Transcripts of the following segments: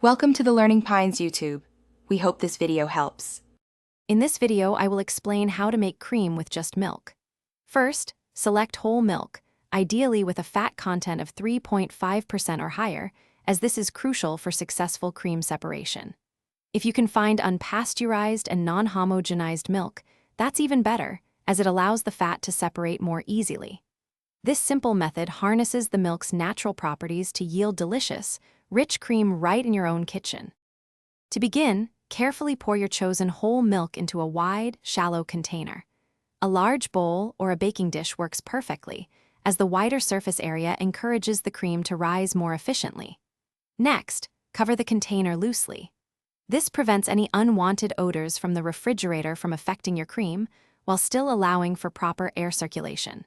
Welcome to the Learning Pines YouTube. We hope this video helps. In this video, I will explain how to make cream with just milk. First, select whole milk, ideally with a fat content of 3.5% or higher, as this is crucial for successful cream separation. If you can find unpasteurized and non-homogenized milk, that's even better, as it allows the fat to separate more easily. This simple method harnesses the milk's natural properties to yield delicious, rich cream right in your own kitchen. To begin, carefully pour your chosen whole milk into a wide, shallow container. A large bowl or a baking dish works perfectly, as the wider surface area encourages the cream to rise more efficiently. Next, cover the container loosely. This prevents any unwanted odors from the refrigerator from affecting your cream, while still allowing for proper air circulation.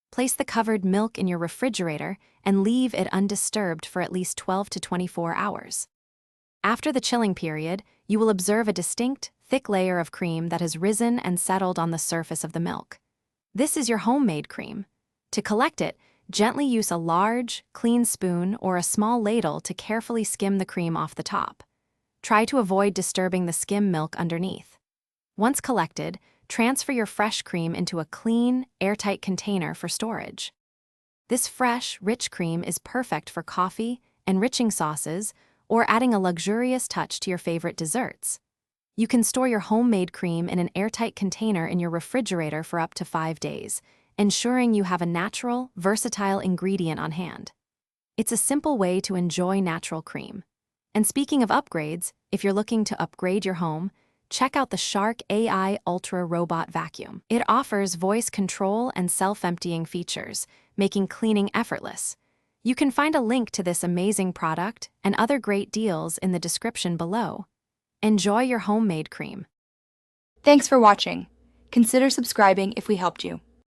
Place the covered milk in your refrigerator and leave it undisturbed for at least 12 to 24 hours. After the chilling period, you will observe a distinct, thick layer of cream that has risen and settled on the surface of the milk. This is your homemade cream. To collect it, gently use a large, clean spoon or a small ladle to carefully skim the cream off the top. Try to avoid disturbing the skim milk underneath. Once collected, transfer your fresh cream into a clean, airtight container for storage. This fresh, rich cream is perfect for coffee, enriching sauces, or adding a luxurious touch to your favorite desserts. You can store your homemade cream in an airtight container in your refrigerator for up to 5 days, ensuring you have a natural, versatile ingredient on hand. It's a simple way to enjoy natural cream. And speaking of upgrades, if you're looking to upgrade your home, check out the Shark AI Ultra Robot Vacuum. It offers voice control and self-emptying features, making cleaning effortless. You can find a link to this amazing product and other great deals in the description below. Enjoy your homemade cream. Thanks for watching. Consider subscribing if we helped you.